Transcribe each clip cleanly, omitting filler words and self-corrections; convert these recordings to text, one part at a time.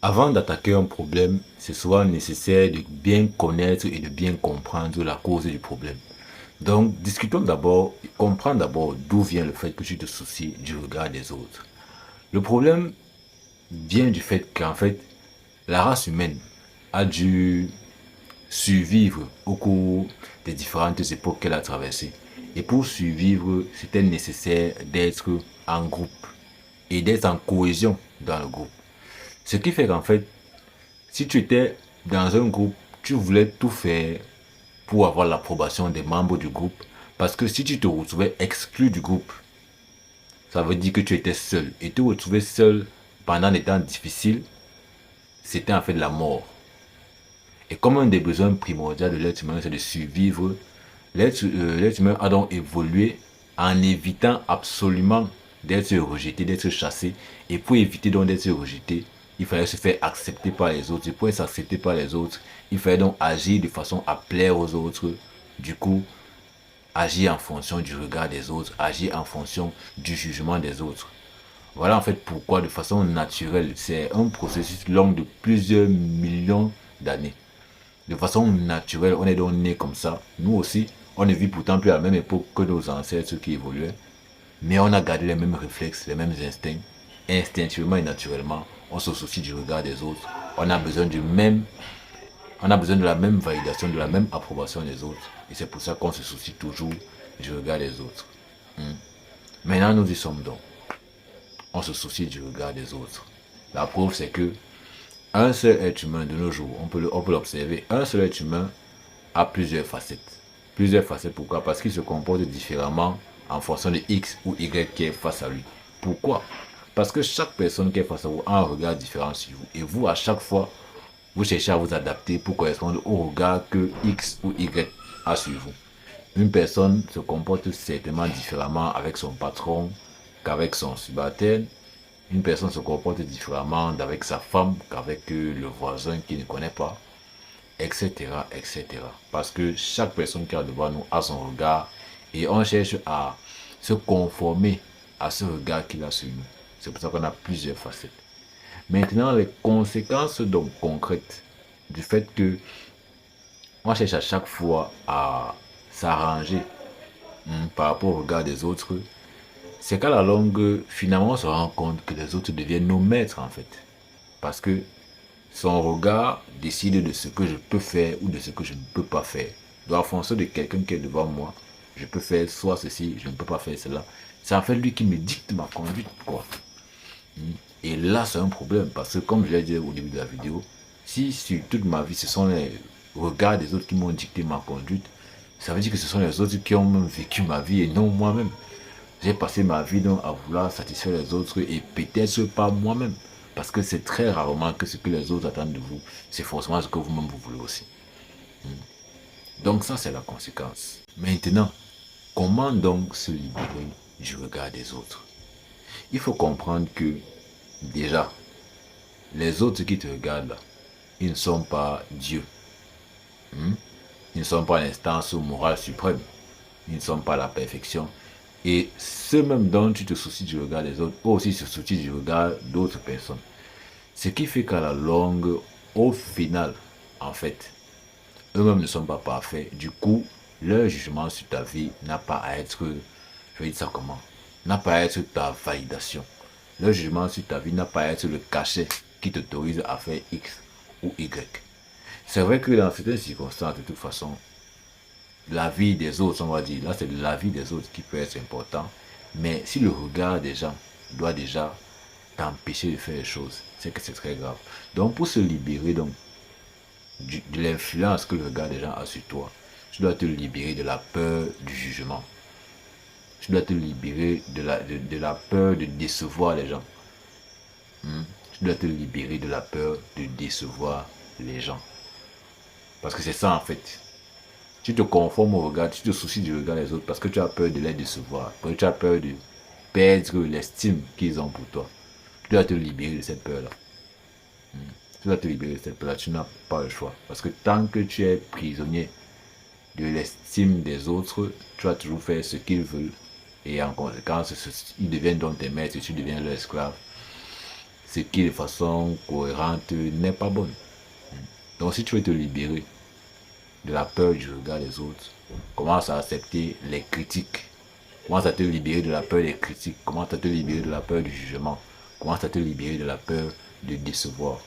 Avant d'attaquer un problème, c'est souvent nécessaire de bien connaître et de bien comprendre la cause du problème. Donc, discutons d'abord, comprends d'abord d'où vient le fait que tu te soucies du regard des autres. Le problème vient du fait qu'en fait, la race humaine a dû survivre au cours des différentes époques qu'elle a traversées. Et pour survivre, c'était nécessaire d'être en groupe et d'être en cohésion dans le groupe. Ce qui fait qu'en fait, si tu étais dans un groupe, tu voulais tout faire pour avoir l'approbation des membres du groupe. Parce que si tu te retrouvais exclu du groupe, ça veut dire que tu étais seul. Et te retrouver seul pendant des temps difficiles, c'était en fait la mort. Et comme un des besoins primordiaux de l'être humain, c'est de survivre, l'être humain a donc évolué en évitant absolument d'être rejeté, d'être chassé. Et pour éviter donc d'être rejeté, il fallait se faire accepter par les autres. Et pour être accepté par les autres, il fallait donc agir de façon à plaire aux autres. Du coup, agir en fonction du regard des autres, agir en fonction du jugement des autres. Voilà en fait pourquoi de façon naturelle, c'est un processus long de plusieurs millions d'années. De façon naturelle, on est donc né comme ça. Nous aussi, on ne vit pourtant plus à la même époque que nos ancêtres qui évoluaient. Mais on a gardé les mêmes réflexes, les mêmes instincts. Instinctivement et naturellement, on se soucie du regard des autres. On a besoin du même, on a besoin de la même validation, de la même approbation des autres. Et c'est pour ça qu'on se soucie toujours du regard des autres. Hmm. Maintenant, nous y sommes donc. On se soucie du regard des autres. La preuve, c'est que un seul être humain de nos jours, on peut l'observer, un seul être humain a plusieurs facettes. Plusieurs facettes, pourquoi? Parce qu'il se comporte différemment en fonction de X ou Y qui est face à lui. Pourquoi? Parce que chaque personne qui est face à vous a un regard différent sur vous. Et vous, à chaque fois, vous cherchez à vous adapter pour correspondre au regard que X ou Y a sur vous. Une personne se comporte certainement différemment avec son patron qu'avec son subalterne. Une personne se comporte différemment avec sa femme qu'avec le voisin qui ne connaît pas, etc., etc. Parce que chaque personne qui est devant nous a son regard et on cherche à se conformer à ce regard qu'il a sur nous. C'est pour ça qu'on a plusieurs facettes. Maintenant, les conséquences donc concrètes du fait que on cherche à chaque fois à s'arranger par rapport au regard des autres, c'est qu'à la longue, finalement, on se rend compte que les autres deviennent nos maîtres en fait. Parce que son regard décide de ce que je peux faire ou de ce que je ne peux pas faire. Donc, en fonction de quelqu'un qui est devant moi, je peux faire soit ceci, je ne peux pas faire cela. C'est en fait lui qui me dicte ma conduite, quoi. Et là, c'est un problème parce que, comme je l'ai dit au début de la vidéo, si sur toute ma vie, ce sont les regards des autres qui m'ont dicté ma conduite, ça veut dire que ce sont les autres qui ont même vécu ma vie et non moi-même. J'ai passé ma vie donc à vouloir satisfaire les autres et peut-être pas moi-même. Parce que c'est très rarement que ce que les autres attendent de vous, c'est forcément ce que vous-même vous voulez aussi. Donc ça, c'est la conséquence. Maintenant, comment donc se libérer du regard des autres? Il faut comprendre que, déjà, les autres qui te regardent là, ils ne sont pas Dieu. Ils ne sont pas l'instance morale suprême. Ils ne sont pas la perfection. Et ceux même dont tu te soucies du regard des autres, eux aussi se soucient du regard d'autres personnes. Ce qui fait qu'à la longue, au final, en fait, eux-mêmes ne sont pas parfaits. Du coup, leur jugement sur ta vie n'a pas à être, je vais dire ça comment, n'a pas à être ta validation. Leur jugement sur ta vie n'a pas à être le cachet qui t'autorise à faire X ou Y. C'est vrai que dans certaines circonstances, de toute façon, la vie des autres, on va dire, là c'est la vie des autres qui peut être important, mais si le regard des gens doit déjà t'empêcher de faire les choses, c'est que c'est très grave. Donc pour se libérer donc, de l'influence que le regard des gens a sur toi, tu dois te libérer de la peur du jugement. Tu dois te libérer de la peur de décevoir les gens. Tu dois te libérer de la peur de décevoir les gens. Parce que c'est ça en fait. Tu te conformes au regard, tu te soucies du regard des autres parce que tu as peur de les décevoir. Parce que tu as peur de perdre l'estime qu'ils ont pour toi. Tu dois te libérer de cette peur-là. Tu dois te libérer de cette peur-là. Tu n'as pas le choix. Parce que tant que tu es prisonnier de l'estime des autres, tu vas toujours faire ce qu'ils veulent. Et en conséquence, ils deviennent donc tes maîtres et tu deviens leur esclave. ce qui de façon cohérente n'est pas bonne. Donc si tu veux te libérer de la peur du regard des autres, commence à accepter les critiques. Commence à te libérer de la peur des critiques. Commence à te libérer de la peur du jugement. Commence à te libérer de la peur de décevoir.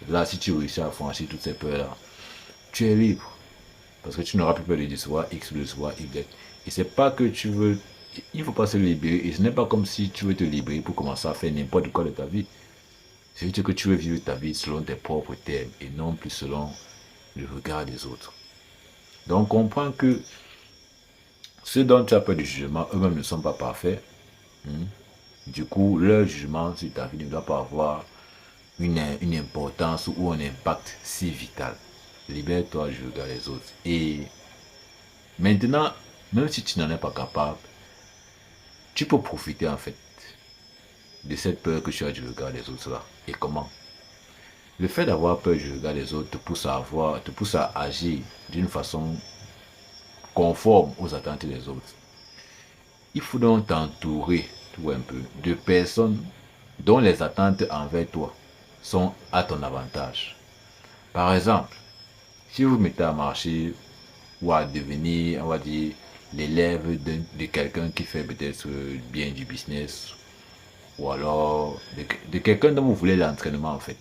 Là, si tu réussis à franchir toutes ces peurs-là, tu es libre. Parce que tu n'auras plus peur de décevoir X ou de décevoir Y. Et c'est pas que tu veux... Il ne faut pas se libérer. Et ce n'est pas comme si tu veux te libérer pour commencer à faire n'importe quoi de ta vie. C'est juste que tu veux vivre ta vie selon tes propres termes et non plus selon le regard des autres. Donc comprends que ceux dont tu as peur du jugement, eux-mêmes ne sont pas parfaits. Du coup, leur jugement sur ta vie ne doit pas avoir une importance ou un impact si vital. Libère-toi du regard des autres. Et maintenant, même si tu n'en es pas capable, tu peux profiter en fait de cette peur que tu as du regard des autres là. Et comment? Le fait d'avoir peur du regard des autres te pousse à agir d'une façon conforme aux attentes des autres. Il faut donc t'entourer tout un peu de personnes dont les attentes envers toi sont à ton avantage. Par exemple, si vous mettez à marcher ou à devenir, on va dire, l'élève de quelqu'un qui fait peut-être bien du business, ou alors de quelqu'un dont vous voulez l'entraînement en fait,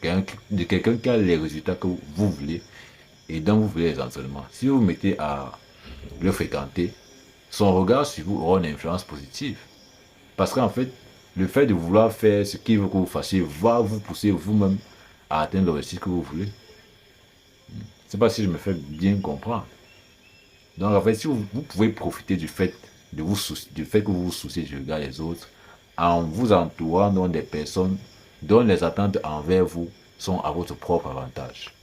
de quelqu'un qui a les résultats que vous voulez et dont vous voulez les entraînements. Si vous mettez à le fréquenter, son regard sur vous aura une influence positive. Parce qu'en fait, le fait de vouloir faire ce qu'il veut que vous fassiez va vous pousser vous-même à atteindre l'objectif que vous voulez. Je ne sais pas si je me fais bien comprendre. Donc en fait, si vous pouvez profiter du fait, du fait que vous vous souciez du regard des autres en vous entourant donc des personnes dont les attentes envers vous sont à votre propre avantage.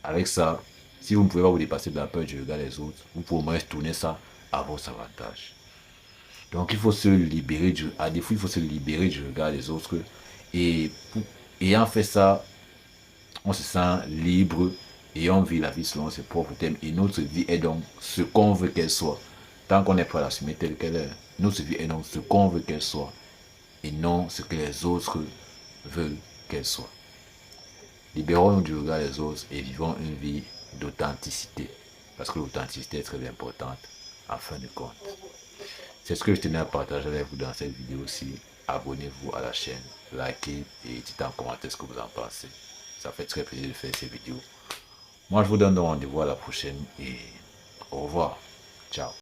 Avec ça, si vous ne pouvez pas vous dépasser de la peur du regard des autres, vous pouvez au moins tourner ça à votre avantage. Donc il faut se libérer à défaut, il faut se libérer du regard des autres. Et ayant fait ça, on se sent libre et on vit la vie selon ses propres thèmes. Et notre vie est donc ce qu'on veut qu'elle soit. Tant qu'on est prêt à l'assumer telle qu'elle est, notre vie est donc ce qu'on veut qu'elle soit. Et non ce que les autres veulent qu'elle soit. Libérons-nous du regard des autres et vivons une vie d'authenticité. Parce que l'authenticité est très importante en fin de compte. C'est ce que je tenais à partager avec vous dans cette vidéo-ci. Abonnez-vous à la chaîne, likez et dites en commentaire ce que vous en pensez. Ça fait très plaisir de faire ces vidéos. Moi, je vous donne rendez-vous à la prochaine et au revoir. Ciao.